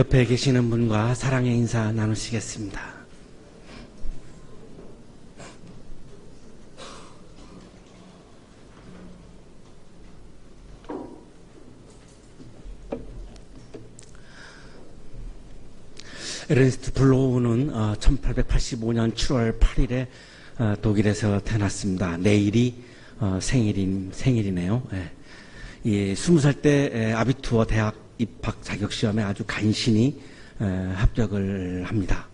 옆에 계시는 분과 사랑의 인사 나누시겠습니다. 에르네스트 블로우는 1885년 7월 8일에 독일에서 태어났습니다. 내일이 생일이네요. 예. 20살 때 아비투어 대학 입학 자격시험에 아주 간신히 합격을 합니다.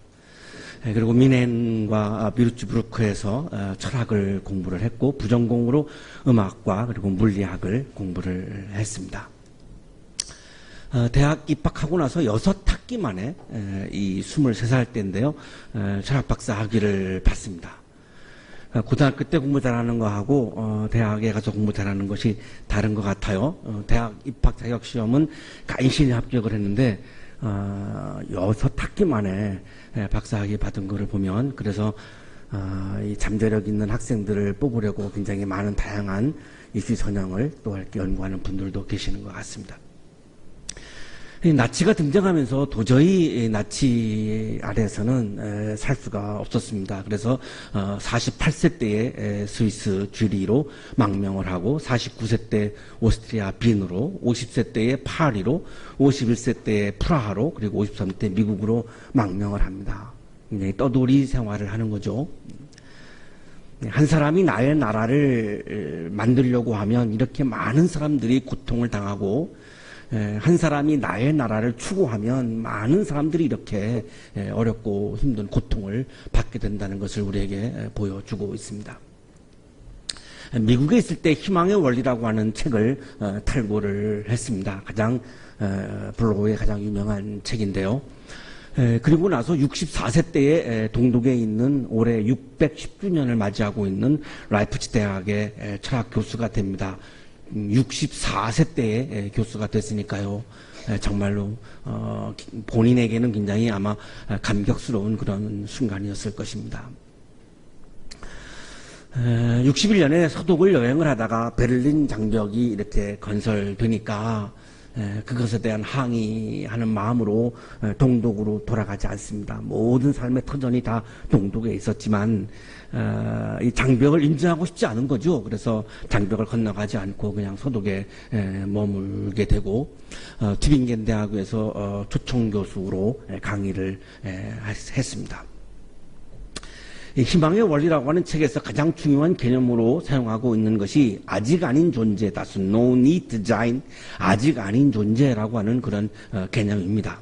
그리고 미넨과 뮤르츠부르크에서 철학을 공부를 했고 부전공으로 음악과 그리고 물리학을 공부를 했습니다. 대학 입학하고 나서 6학기 만에 이 23살 때인데요. 철학 박사 학위를 받습니다. 고등학교 때 공부 잘하는 거하고 대학에 가서 공부 잘하는 것이 다른 것 같아요. 대학 입학 자격 시험은 간신히 합격을 했는데 6학기 만에 박사 학위 받은 거를 보면 그래서 이 잠재력 있는 학생들을 뽑으려고 굉장히 많은 다양한 이슈 선양을 또 이렇게 연구하는 분들도 계시는 것 같습니다. 나치가 등장하면서 도저히 나치 아래에서는 살 수가 없었습니다. 그래서 48세 때에 스위스 쥐리히로 망명을 하고 49세 때 오스트리아 빈으로 50세 때에 파리로 51세 때에 프라하로 그리고 53세 미국으로 망명을 합니다. 굉장히 떠돌이 생활을 하는 거죠. 한 사람이 나의 나라를 만들려고 하면 이렇게 많은 사람들이 고통을 당하고 한 사람이 나의 나라를 추구하면 많은 사람들이 이렇게 어렵고 힘든 고통을 받게 된다는 것을 우리에게 보여주고 있습니다. 미국에 있을 때 희망의 원리라고 하는 책을 탈고를 했습니다. 블로우의 가장 유명한 책인데요. 그리고 나서 64세 때에 동독에 있는 올해 610주년을 맞이하고 있는 라이프치 대학의 철학 교수가 됩니다. 64세 때에 교수가 됐으니까요. 정말로 본인에게는 굉장히 아마 감격스러운 그런 순간이었을 것입니다. 61년에 서독을 여행을 하다가 베를린 장벽이 이렇게 건설되니까 그것에 대한 항의하는 마음으로 동독으로 돌아가지 않습니다. 모든 삶의 터전이 다 동독에 있었지만 이 장벽을 인정하고 싶지 않은 거죠. 그래서 장벽을 건너가지 않고 그냥 서독에 머물게 되고 튜빙겐 대학에서 초청 교수로 강의를 했습니다. 희망의 원리라고 하는 책에서 가장 중요한 개념으로 사용하고 있는 것이 아직 아닌 존재, 다스 no need design, 아직 아닌 존재라고 하는 그런 개념입니다.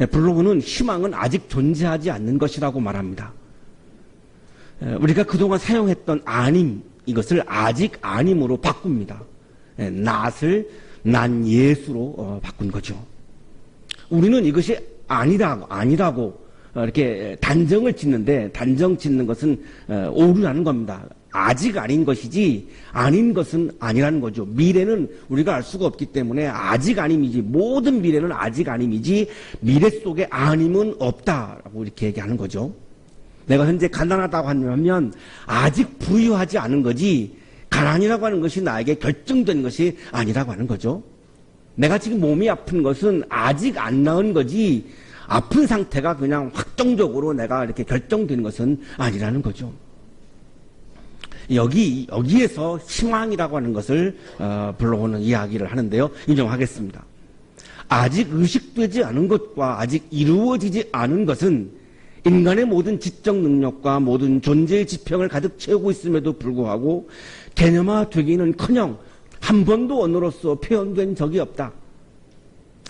블로그는 희망은 아직 존재하지 않는 것이라고 말합니다. 우리가 그동안 사용했던 아님, 이것을 아직 아님으로 바꿉니다. not을 난 예수로 바꾼 거죠. 우리는 이것이 아니라고 이렇게 단정을 짓는데 단정 짓는 것은 오류라는 겁니다. 아직 아닌 것이지 아닌 것은 아니라는 거죠. 미래는 우리가 알 수가 없기 때문에 아직 아님이지 모든 미래는 아직 아님이지 미래 속에 아님은 없다라고 이렇게 얘기하는 거죠. 내가 현재 가난하다고 하면 아직 부유하지 않은 거지 가난이라고 하는 것이 나에게 결정된 것이 아니라고 하는 거죠. 내가 지금 몸이 아픈 것은 아직 안 나은 거지 아픈 상태가 그냥 확정적으로 내가 이렇게 결정된 것은 아니라는 거죠. 여기에서 희망이라고 하는 것을 블로우는 이야기를 하는데요. 인정하겠습니다. 아직 의식되지 않은 것과 아직 이루어지지 않은 것은 인간의 모든 지적 능력과 모든 존재의 지평을 가득 채우고 있음에도 불구하고 개념화되기는커녕 한 번도 언어로서 표현된 적이 없다.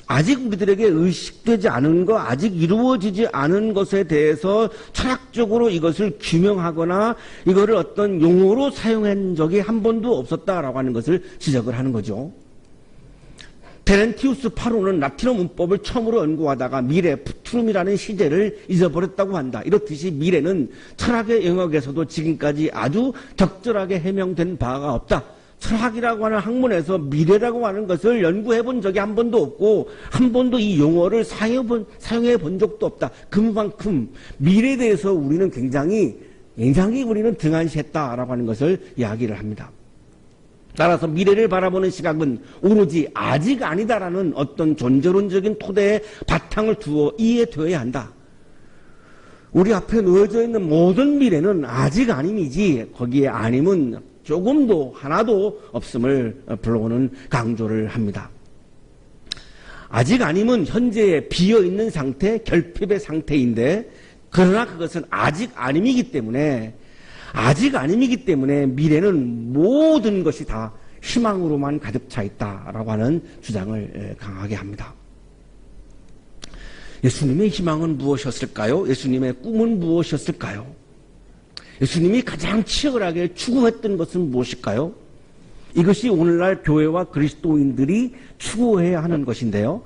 아직 우리들에게 의식되지 않은 것, 아직 이루어지지 않은 것에 대해서 철학적으로 이것을 규명하거나 이거를 어떤 용어로 사용한 적이 한 번도 없었다라고 하는 것을 지적을 하는 거죠. 테렌티우스 파로는 라틴어 문법을 처음으로 연구하다가 미래, 푸투름이라는 시제를 잊어버렸다고 한다. 이렇듯이 미래는 철학의 영역에서도 지금까지 아주 적절하게 해명된 바가 없다. 철학이라고 하는 학문에서 미래라고 하는 것을 연구해 본 적이 한 번도 없고 한 번도 이 용어를 사용해 본 적도 없다. 그만큼 미래에 대해서 우리는 굉장히 우리는 등한시했다라고 하는 것을 이야기를 합니다. 따라서 미래를 바라보는 시각은 오로지 아직 아니다라는 어떤 존재론적인 토대에 바탕을 두어 이해되어야 한다. 우리 앞에 놓여져 있는 모든 미래는 아직 아님이지 거기에 아님은 조금도 하나도 없음을 불러오는 강조를 합니다. 아직 아님은 현재의 비어있는 상태, 결핍의 상태인데 그러나 그것은 아직 아님이기 때문에 미래는 모든 것이 다 희망으로만 가득 차 있다라고 하는 주장을 강하게 합니다. 예수님의 희망은 무엇이었을까요? 예수님의 꿈은 무엇이었을까요? 예수님이 가장 치열하게 추구했던 것은 무엇일까요? 이것이 오늘날 교회와 그리스도인들이 추구해야 하는 것인데요.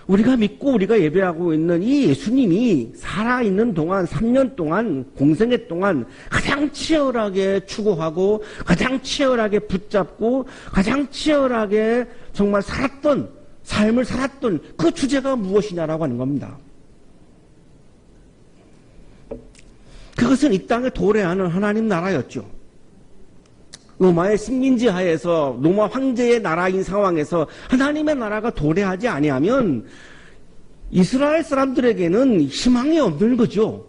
우리가 믿고 우리가 예배하고 있는 이 예수님이 살아있는 동안 3년 동안 공생애 동안 가장 치열하게 추구하고 가장 치열하게 붙잡고 가장 치열하게 정말 삶을 살았던 그 주제가 무엇이냐라고 하는 겁니다. 그것은 이 땅에 도래하는 하나님 나라였죠. 로마의 식민지 하에서 로마 황제의 나라인 상황에서 하나님의 나라가 도래하지 아니하면 이스라엘 사람들에게는 희망이 없는 거죠.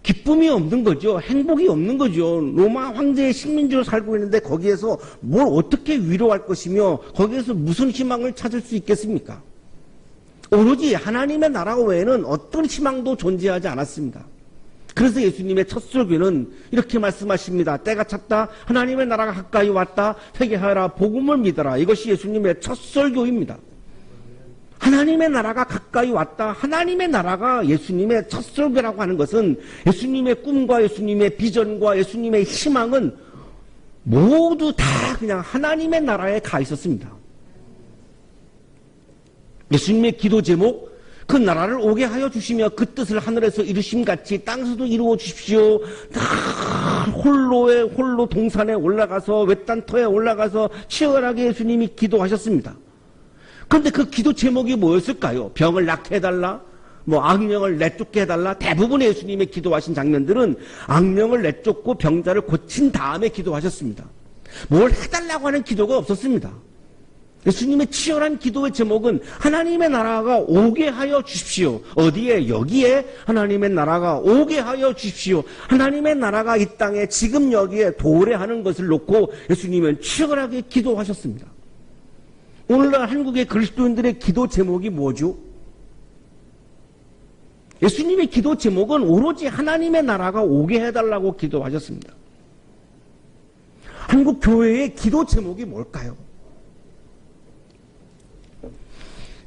기쁨이 없는 거죠. 행복이 없는 거죠. 로마 황제의 식민지로 살고 있는데 거기에서 뭘 어떻게 위로할 것이며 거기에서 무슨 희망을 찾을 수 있겠습니까? 오로지 하나님의 나라 외에는 어떤 희망도 존재하지 않았습니다. 그래서 예수님의 첫 설교는 이렇게 말씀하십니다. 때가 찼다. 하나님의 나라가 가까이 왔다. 회개하라. 복음을 믿어라. 이것이 예수님의 첫 설교입니다. 하나님의 나라가 가까이 왔다. 하나님의 나라가 예수님의 첫 설교라고 하는 것은 예수님의 꿈과 예수님의 비전과 예수님의 희망은 모두 다 그냥 하나님의 나라에 가 있었습니다. 예수님의 기도 제목, 그 나라를 오게 하여 주시며 그 뜻을 하늘에서 이루심 같이 땅에서도 이루어 주십시오. 홀로 동산에 올라가서 외딴터에 올라가서 치열하게 예수님이 기도하셨습니다. 그런데 그 기도 제목이 뭐였을까요? 병을 낫게 해달라, 악령을 내쫓게 해달라. 대부분의 예수님의 기도하신 장면들은 악령을 내쫓고 병자를 고친 다음에 기도하셨습니다. 뭘 해달라고 하는 기도가 없었습니다. 예수님의 치열한 기도의 제목은 하나님의 나라가 오게 하여 주십시오. 어디에? 여기에 하나님의 나라가 오게 하여 주십시오. 하나님의 나라가 이 땅에 지금 여기에 도래하는 것을 놓고 예수님은 치열하게 기도하셨습니다. 오늘날 한국의 그리스도인들의 기도 제목이 뭐죠? 예수님의 기도 제목은 오로지 하나님의 나라가 오게 해달라고 기도하셨습니다. 한국 교회의 기도 제목이 뭘까요?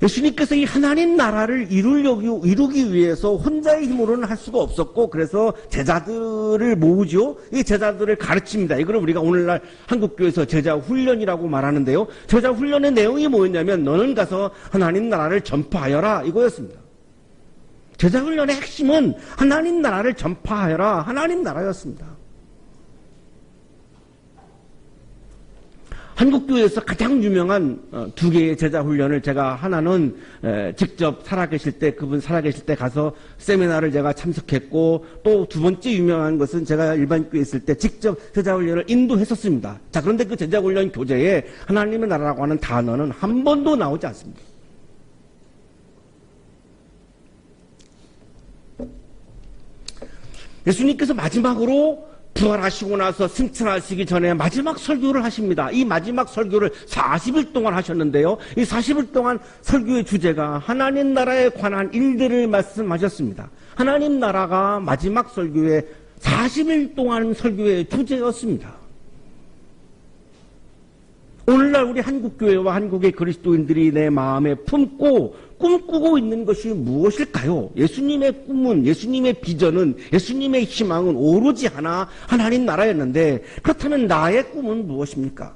예수님께서 이 하나님 나라를 이루기 위해서 혼자의 힘으로는 할 수가 없었고, 그래서 제자들을 모으죠. 이 제자들을 가르칩니다. 이걸 우리가 오늘날 한국교회에서 제자 훈련이라고 말하는데요. 제자 훈련의 내용이 뭐였냐면 너는 가서 하나님 나라를 전파하여라, 이거였습니다. 제자 훈련의 핵심은 하나님 나라를 전파하여라, 하나님 나라였습니다. 한국교회에서 가장 유명한 두 개의 제자 훈련을 제가 하나는 직접 살아계실 때, 그분 살아계실 때 가서 세미나를 제가 참석했고, 또 두 번째 유명한 것은 제가 일반 교회에 있을 때 직접 제자 훈련을 인도했었습니다. 자, 그런데 그 제자 훈련 교재에 하나님의 나라라고 하는 단어는 한 번도 나오지 않습니다. 예수님께서 마지막으로 부활하시고 나서 승천하시기 전에 마지막 설교를 하십니다. 이 마지막 설교를 40일 동안 하셨는데요. 이 40일 동안 설교의 주제가 하나님 나라에 관한 일들을 말씀하셨습니다. 하나님 나라가 마지막 설교의 40일 동안 설교의 주제였습니다. 오늘날 우리 한국교회와 한국의 그리스도인들이 내 마음에 품고 꿈꾸고 있는 것이 무엇일까요? 예수님의 꿈은, 예수님의 비전은, 예수님의 희망은 오로지 하나님 나라였는데, 그렇다면 나의 꿈은 무엇입니까?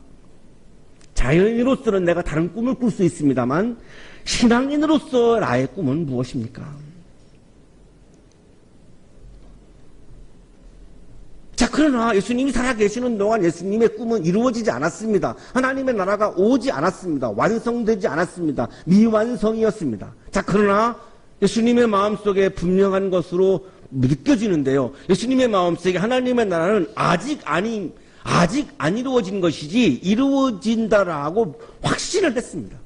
자연인으로서는 내가 다른 꿈을 꿀 수 있습니다만 신앙인으로서 나의 꿈은 무엇입니까? 자, 그러나 예수님이 살아계시는 동안 예수님의 꿈은 이루어지지 않았습니다. 하나님의 나라가 오지 않았습니다. 완성되지 않았습니다. 미완성이었습니다. 자, 그러나 예수님의 마음속에 분명한 것으로 느껴지는데요. 예수님의 마음속에 하나님의 나라는 아직 아직 안 이루어진 것이지 이루어진다라고 확신을 했습니다.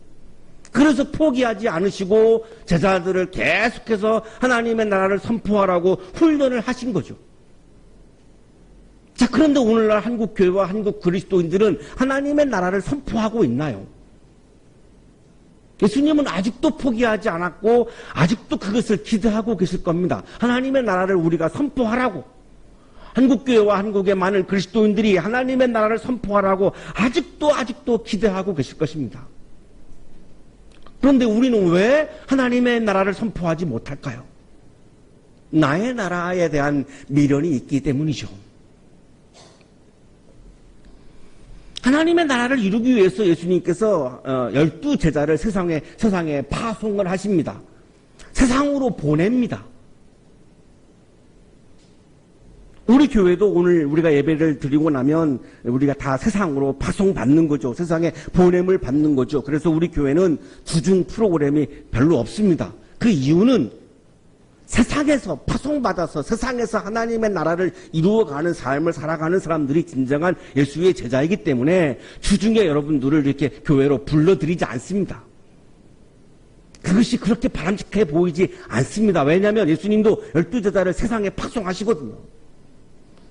그래서 포기하지 않으시고 제자들을 계속해서 하나님의 나라를 선포하라고 훈련을 하신 거죠. 자, 그런데 오늘날 한국 교회와 한국 그리스도인들은 하나님의 나라를 선포하고 있나요? 예수님은 아직도 포기하지 않았고 아직도 그것을 기대하고 계실 겁니다. 하나님의 나라를 우리가 선포하라고. 한국교회와 한국의 많은 그리스도인들이 하나님의 나라를 선포하라고 아직도 기대하고 계실 것입니다. 그런데 우리는 왜 하나님의 나라를 선포하지 못할까요? 나의 나라에 대한 미련이 있기 때문이죠. 하나님의 나라를 이루기 위해서 예수님께서 12제자를 세상에 파송을 하십니다. 세상으로 보냅니다. 우리 교회도 오늘 우리가 예배를 드리고 나면 우리가 다 세상으로 파송받는 거죠. 세상에 보냄을 받는 거죠. 그래서 우리 교회는 주중 프로그램이 별로 없습니다. 그 이유는 세상에서 파송받아서 세상에서 하나님의 나라를 이루어가는 삶을 살아가는 사람들이 진정한 예수의 제자이기 때문에 주중에 여러분들을 이렇게 교회로 불러드리지 않습니다. 그것이 그렇게 바람직해 보이지 않습니다. 왜냐하면 예수님도 12제자를 세상에 파송하시거든요.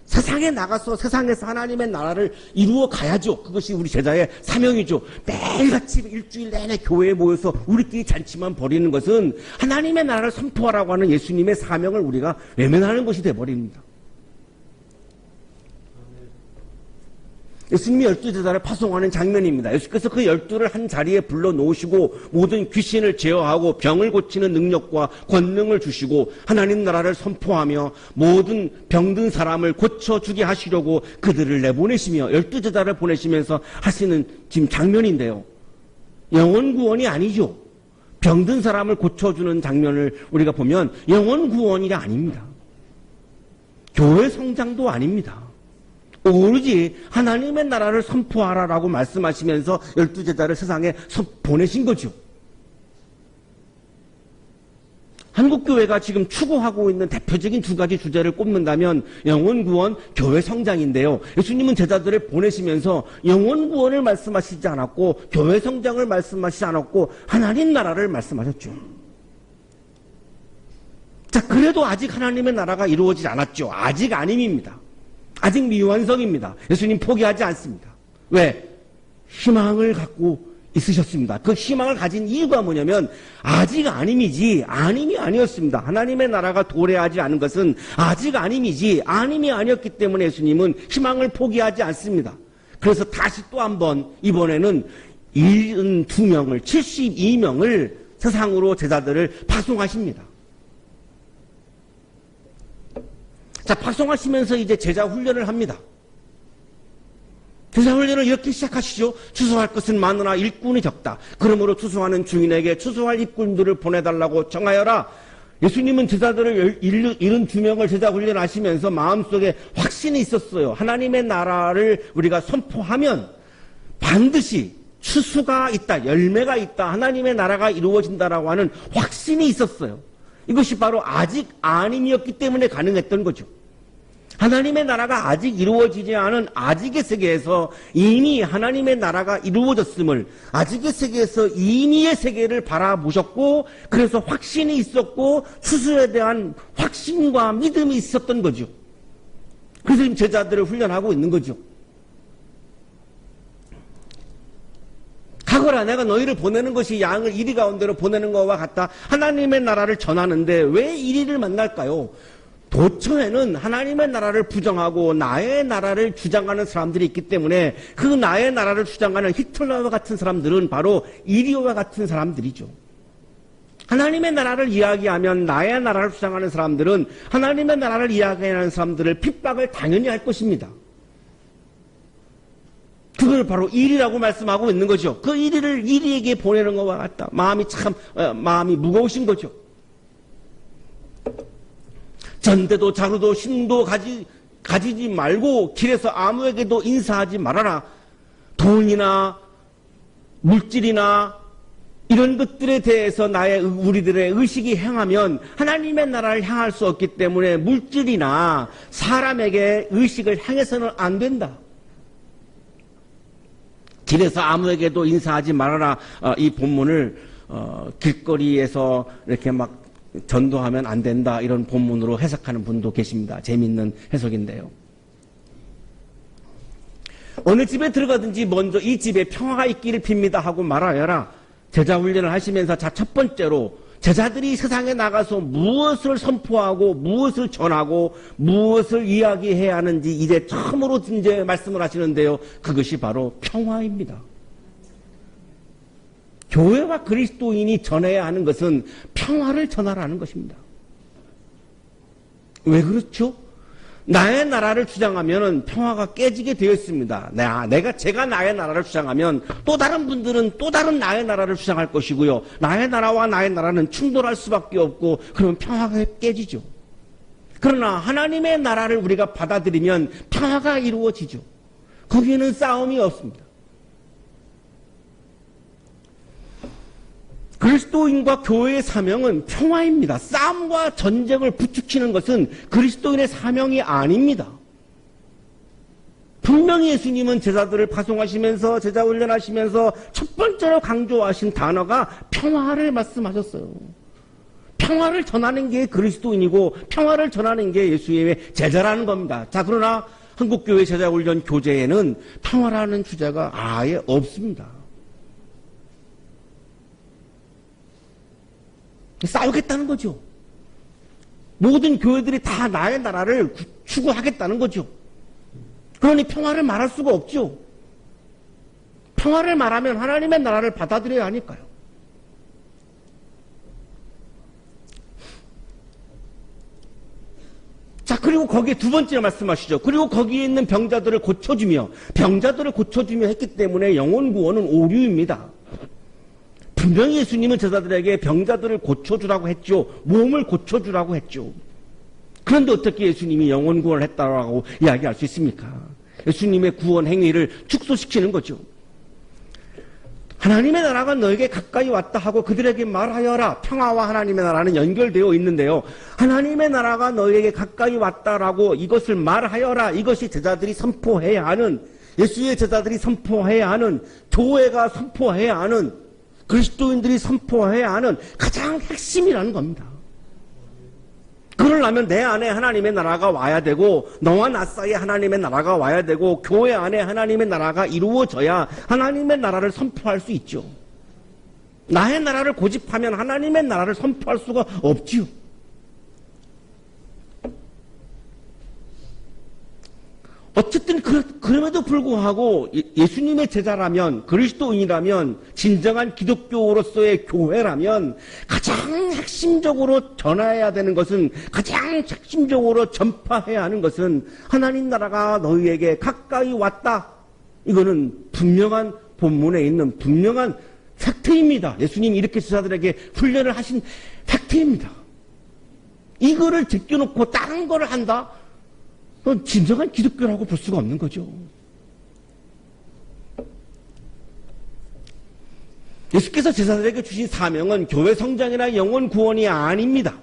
세상에 나가서 세상에서 하나님의 나라를 이루어 가야죠. 그것이 우리 제자의 사명이죠. 매일같이 일주일 내내 교회에 모여서 우리끼리 잔치만 벌이는 것은 하나님의 나라를 선포하라고 하는 예수님의 사명을 우리가 외면하는 것이 되어버립니다. 예수님이 12제자를 파송하는 장면입니다. 예수께서 그 12를 한 자리에 불러놓으시고 모든 귀신을 제어하고 병을 고치는 능력과 권능을 주시고 하나님 나라를 선포하며 모든 병든 사람을 고쳐주게 하시려고 그들을 내보내시며 12제자를 보내시면서 하시는 지금 장면인데요. 영혼 구원이 아니죠. 병든 사람을 고쳐주는 장면을 우리가 보면 영혼 구원이 아닙니다. 교회 성장도 아닙니다. 오로지 하나님의 나라를 선포하라라고 말씀하시면서 12제자를 세상에 보내신 거죠. 한국교회가 지금 추구하고 있는 대표적인 두 가지 주제를 꼽는다면 영혼 구원, 교회 성장인데요. 예수님은 제자들을 보내시면서 영혼 구원을 말씀하시지 않았고 교회 성장을 말씀하시지 않았고 하나님 나라를 말씀하셨죠. 자, 그래도 아직 하나님의 나라가 이루어지지 않았죠. 아직 아님입니다. 아직 미완성입니다. 예수님 포기하지 않습니다. 왜? 희망을 갖고 있으셨습니다. 그 희망을 가진 이유가 뭐냐면 아직 아님이지 아님이 아니었습니다. 하나님의 나라가 도래하지 않은 것은 아직 아님이지 아님이 아니었기 때문에 예수님은 희망을 포기하지 않습니다. 그래서 다시 또 한 번 이번에는 72명을 72명을 세상으로 제자들을 파송하십니다. 자, 파송하시면서 이제 제자 훈련을 합니다. 제자 훈련을 이렇게 시작하시죠. 추수할 것은 많으나 일꾼이 적다. 그러므로 추수하는 주인에게 추수할 일꾼들을 보내달라고 정하여라. 예수님은 제자들을 72명을 제자 훈련하시면서 마음속에 확신이 있었어요. 하나님의 나라를 우리가 선포하면 반드시 추수가 있다, 열매가 있다, 하나님의 나라가 이루어진다라고 하는 확신이 있었어요. 이것이 바로 아직 아님이었기 때문에 가능했던 거죠. 하나님의 나라가 아직 이루어지지 않은 아직의 세계에서 이미 하나님의 나라가 이루어졌음을, 아직의 세계에서 이미의 세계를 바라보셨고, 그래서 확신이 있었고 추수에 대한 확신과 믿음이 있었던 거죠. 그래서 지금 제자들을 훈련하고 있는 거죠. 가거라, 내가 너희를 보내는 것이 양을 이리 가운데로 보내는 것과 같다. 하나님의 나라를 전하는데 왜 이리를 만날까요? 도처에는 하나님의 나라를 부정하고 나의 나라를 주장하는 사람들이 있기 때문에 그 나의 나라를 주장하는 히틀러와 같은 사람들은 바로 이리와 같은 사람들이죠. 하나님의 나라를 이야기하면 나의 나라를 주장하는 사람들은 하나님의 나라를 이야기하는 사람들을 핍박을 당연히 할 것입니다. 그걸 바로 일이라고 말씀하고 있는 거죠. 그 일을 이리에게 보내는 것과 같다. 마음이 무거우신 거죠. 전대도 자루도 힘도 가지지 말고 길에서 아무에게도 인사하지 말아라. 돈이나 물질이나 이런 것들에 대해서 우리들의 의식이 행하면 하나님의 나라를 향할 수 없기 때문에 물질이나 사람에게 의식을 행해서는 안 된다. 길에서 아무에게도 인사하지 말아라. 이 본문을 길거리에서 이렇게 막 전도하면 안 된다 이런 본문으로 해석하는 분도 계십니다. 재미있는 해석인데요. 어느 집에 들어가든지 먼저 이 집에 평화가 있기를 빕니다 하고 말하여라. 제자 훈련을 하시면서 첫 번째로 제자들이 세상에 나가서 무엇을 선포하고 무엇을 전하고 무엇을 이야기해야 하는지 이제 처음으로 이제 말씀을 하시는데요. 그것이 바로 평화입니다. 교회와 그리스도인이 전해야 하는 것은 평화를 전하라는 것입니다. 왜 그렇죠? 나의 나라를 주장하면 평화가 깨지게 되어 있습니다. 제가 나의 나라를 주장하면 또 다른 분들은 또 다른 나의 나라를 주장할 것이고요. 나의 나라와 나의 나라는 충돌할 수밖에 없고 그러면 평화가 깨지죠. 그러나 하나님의 나라를 우리가 받아들이면 평화가 이루어지죠. 거기에는 싸움이 없습니다. 그리스도인과 교회의 사명은 평화입니다. 싸움과 전쟁을 부추기는 것은 그리스도인의 사명이 아닙니다. 분명히 예수님은 제자들을 파송하시면서 제자 훈련하시면서 첫 번째로 강조하신 단어가 평화를 말씀하셨어요. 평화를 전하는 게 그리스도인이고 평화를 전하는 게 예수님의 제자라는 겁니다. 자, 그러나 한국교회 제자훈련 교재에는 평화라는 주제가 아예 없습니다. 싸우겠다는 거죠. 모든 교회들이 다 나의 나라를 추구하겠다는 거죠. 그러니 평화를 말할 수가 없죠. 평화를 말하면 하나님의 나라를 받아들여야 하니까요. 자, 그리고 거기에 두 번째 말씀하시죠. 그리고 거기에 있는 병자들을 고쳐주며 했기 때문에 영혼 구원은 오류입니다. 분명히 예수님은 제자들에게 병자들을 고쳐주라고 했죠. 몸을 고쳐주라고 했죠. 그런데 어떻게 예수님이 영혼 구원을 했다고 이야기할 수 있습니까? 예수님의 구원 행위를 축소시키는 거죠. 하나님의 나라가 너에게 가까이 왔다 하고 그들에게 말하여라. 평화와 하나님의 나라는 연결되어 있는데요. 하나님의 나라가 너에게 가까이 왔다라고 이것을 말하여라. 이것이 제자들이 선포해야 하는, 예수의 제자들이 선포해야 하는, 교회가 선포해야 하는, 그리스도인들이 선포해야 하는 가장 핵심이라는 겁니다. 그러려면 내 안에 하나님의 나라가 와야 되고 너와 나 사이에 하나님의 나라가 와야 되고 교회 안에 하나님의 나라가 이루어져야 하나님의 나라를 선포할 수 있죠. 나의 나라를 고집하면 하나님의 나라를 선포할 수가 없지요. 어쨌든 그럼에도 불구하고 예수님의 제자라면, 그리스도인이라면, 진정한 기독교로서의 교회라면 가장 핵심적으로 전해야 되는 것은, 가장 핵심적으로 전파해야 하는 것은 하나님 나라가 너희에게 가까이 왔다. 이거는 분명한 본문에 있는 분명한 팩트입니다. 예수님이 이렇게 제자들에게 훈련을 하신 팩트입니다. 이거를 제껴놓고 다른 거를 한다? 그건 진정한 기독교라고 볼 수가 없는 거죠. 예수께서 제자들에게 주신 사명은 교회 성장이나 영혼 구원이 아닙니다.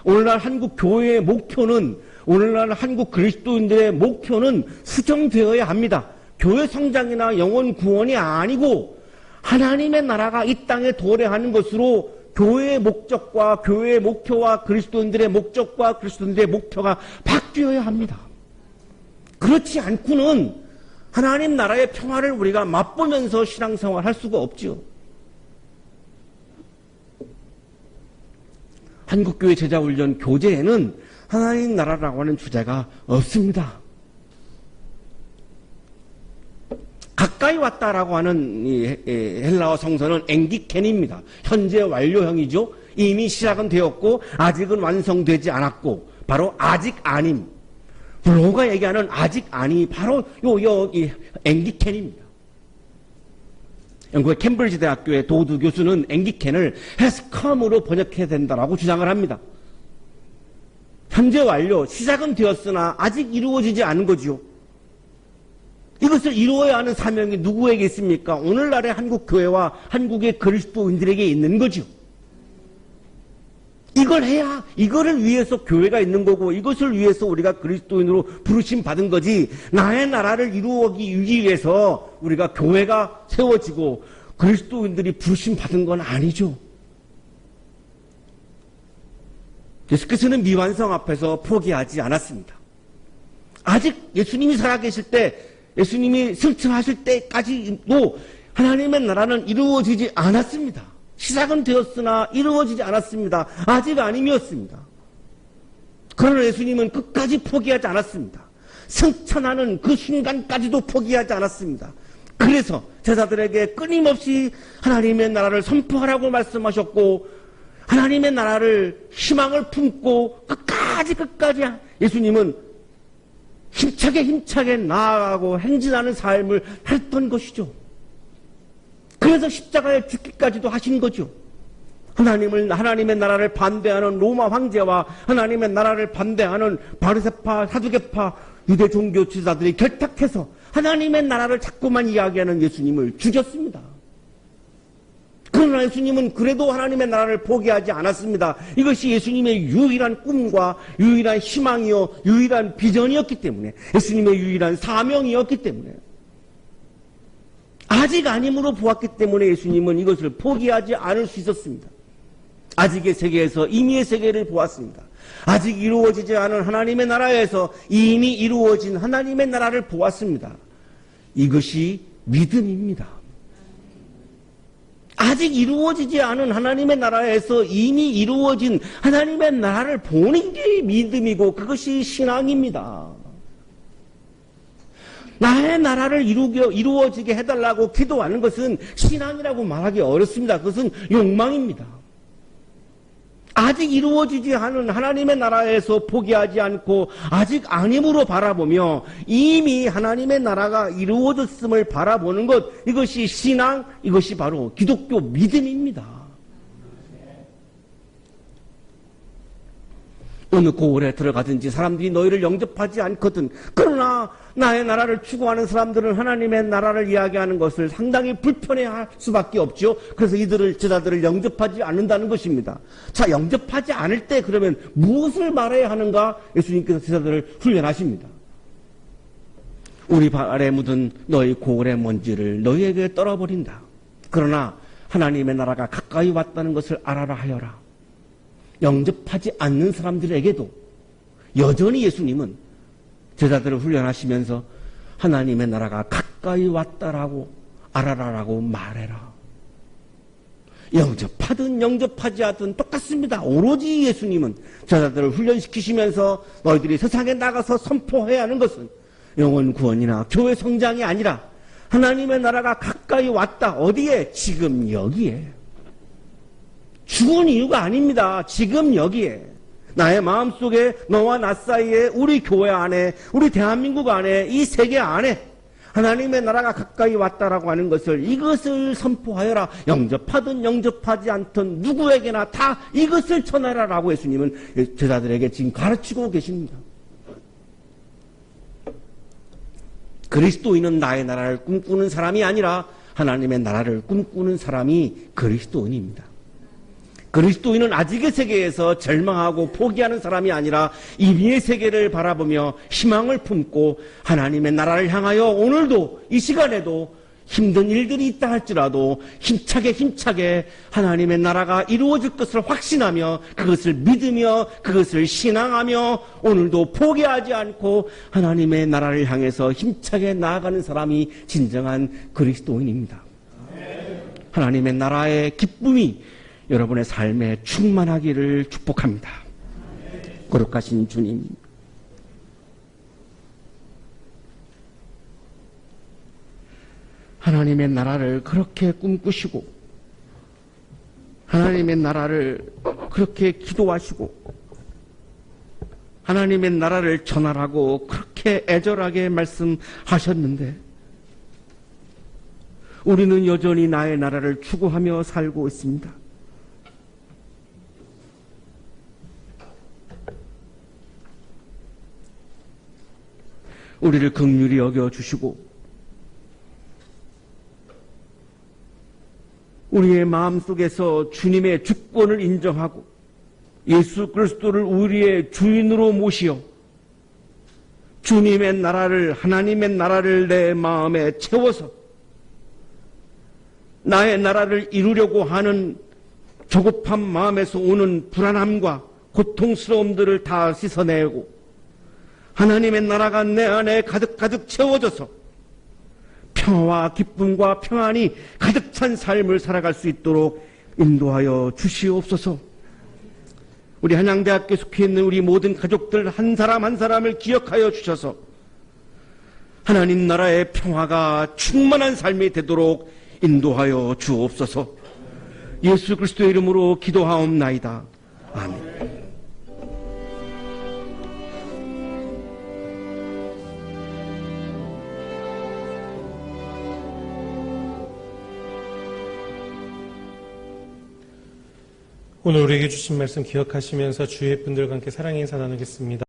오늘날 한국 교회의 목표는, 오늘날 한국 그리스도인들의 목표는 수정되어야 합니다. 교회 성장이나 영혼 구원이 아니고 하나님의 나라가 이 땅에 도래하는 것으로 교회의 목적과 교회의 목표와 그리스도인들의 목적과 그리스도인들의 목표가 바뀌어야 합니다. 그렇지 않고는 하나님 나라의 평화를 우리가 맛보면서 신앙생활 할 수가 없지요. 한국교회 제자훈련 교재에는 하나님 나라라고 하는 주제가 없습니다. 가까이 왔다라고 하는 이 헬라어 성서는 엥기켄입니다. 현재 완료형이죠. 이미 시작은 되었고 아직은 완성되지 않았고 바로 아직 아님. 블로가 얘기하는 아직 아니 바로 이 엥기켄입니다. 영국의 캠브리지 대학교의 도두 교수는 엥기켄을 has come으로 번역해야 된다라고 주장을 합니다. 현재 완료, 시작은 되었으나 아직 이루어지지 않은 거지요. 이것을 이루어야 하는 사명이 누구에게 있습니까? 오늘날의 한국 교회와 한국의 그리스도인들에게 있는 거죠. 이걸 해야, 이거를 위해서 교회가 있는 거고, 이것을 위해서 우리가 그리스도인으로 부르심 받은 거지, 나의 나라를 이루기 위해서 우리가 교회가 세워지고 그리스도인들이 부르심 받은 건 아니죠. 예수께서는 미완성 앞에서 포기하지 않았습니다. 아직 예수님이 살아계실 때, 예수님이 승천하실 때까지도 하나님의 나라는 이루어지지 않았습니다. 시작은 되었으나 이루어지지 않았습니다. 아직 아님이었습니다. 그러나 예수님은 끝까지 포기하지 않았습니다. 승천하는 그 순간까지도 포기하지 않았습니다. 그래서 제자들에게 끊임없이 하나님의 나라를 선포하라고 말씀하셨고, 하나님의 나라를 희망을 품고 끝까지 예수님은 힘차게 나아가고 행진하는 삶을 했던 것이죠. 그래서 십자가에 죽기까지도 하신 거죠. 하나님의 나라를 반대하는 로마 황제와 하나님의 나라를 반대하는 바리새파, 사두개파, 유대 종교 지도자들이 결탁해서 하나님의 나라를 자꾸만 이야기하는 예수님을 죽였습니다. 그러나 예수님은 그래도 하나님의 나라를 포기하지 않았습니다. 이것이 예수님의 유일한 꿈과 유일한 희망이요, 유일한 비전이었기 때문에, 예수님의 유일한 사명이었기 때문에, 아직 아님으로 보았기 때문에 예수님은 이것을 포기하지 않을 수 있었습니다. 아직의 세계에서 이미의 세계를 보았습니다. 아직 이루어지지 않은 하나님의 나라에서 이미 이루어진 하나님의 나라를 보았습니다. 이것이 믿음입니다. 아직 이루어지지 않은 하나님의 나라에서 이미 이루어진 하나님의 나라를 보는 게 믿음이고, 그것이 신앙입니다. 나의 나라를 이루어지게 해달라고 기도하는 것은 신앙이라고 말하기 어렵습니다. 그것은 욕망입니다. 아직 이루어지지 않은 하나님의 나라에서 포기하지 않고 아직 아님으로 바라보며 이미 하나님의 나라가 이루어졌음을 바라보는 것, 이것이 신앙, 이것이 바로 기독교 믿음입니다. 어느 고을에 들어가든지 사람들이 너희를 영접하지 않거든. 그러나 나의 나라를 추구하는 사람들은 하나님의 나라를 이야기하는 것을 상당히 불편해할 수밖에 없죠. 그래서 제자들을 영접하지 않는다는 것입니다. 자, 영접하지 않을 때 그러면 무엇을 말해야 하는가? 예수님께서 제자들을 훈련하십니다. 우리 발에 묻은 너희 고을의 먼지를 너희에게 떨어버린다. 그러나 하나님의 나라가 가까이 왔다는 것을 알아라 하여라. 영접하지 않는 사람들에게도 여전히 예수님은 제자들을 훈련하시면서 하나님의 나라가 가까이 왔다라고 알아라라고 말해라. 영접하든 영접하지 않든 똑같습니다. 오로지 예수님은 제자들을 훈련시키시면서 너희들이 세상에 나가서 선포해야 하는 것은 영혼 구원이나 교회 성장이 아니라 하나님의 나라가 가까이 왔다. 어디에? 지금 여기에. 죽은 이유가 아닙니다. 지금 여기에. 나의 마음속에 너와 나 사이에, 우리 교회 안에, 우리 대한민국 안에, 이 세계 안에 하나님의 나라가 가까이 왔다라고 하는 것을, 이것을 선포하여라. 영접하든 영접하지 않든 누구에게나 다 이것을 전하라라고 예수님은 제자들에게 지금 가르치고 계십니다. 그리스도인은 나의 나라를 꿈꾸는 사람이 아니라 하나님의 나라를 꿈꾸는 사람이 그리스도인입니다. 그리스도인은 아직의 세계에서 절망하고 포기하는 사람이 아니라 이미의 세계를 바라보며 희망을 품고 하나님의 나라를 향하여 오늘도 이 시간에도 힘든 일들이 있다 할지라도 힘차게 하나님의 나라가 이루어질 것을 확신하며 그것을 믿으며 그것을 신앙하며 오늘도 포기하지 않고 하나님의 나라를 향해서 힘차게 나아가는 사람이 진정한 그리스도인입니다. 하나님의 나라의 기쁨이 여러분의 삶에 충만하기를 축복합니다. 거룩하신 주님, 하나님의 나라를 그렇게 꿈꾸시고 하나님의 나라를 그렇게 기도하시고 하나님의 나라를 전하라고 그렇게 애절하게 말씀하셨는데 우리는 여전히 나의 나라를 추구하며 살고 있습니다. 우리를 긍휼히 여겨주시고 우리의 마음속에서 주님의 주권을 인정하고 예수 그리스도를 우리의 주인으로 모시어 주님의 나라를, 하나님의 나라를 내 마음에 채워서 나의 나라를 이루려고 하는 조급한 마음에서 오는 불안함과 고통스러움들을 다 씻어내고 하나님의 나라가 내 안에 가득가득 채워져서 평화와 기쁨과 평안이 가득 찬 삶을 살아갈 수 있도록 인도하여 주시옵소서. 우리 한양대학교에 속해 있는 우리 모든 가족들 한 사람 한 사람을 기억하여 주셔서 하나님 나라의 평화가 충만한 삶이 되도록 인도하여 주옵소서. 예수 그리스도의 이름으로 기도하옵나이다. 아멘. 오늘 우리에게 주신 말씀 기억하시면서 주위의 분들과 함께 사랑의 인사 나누겠습니다.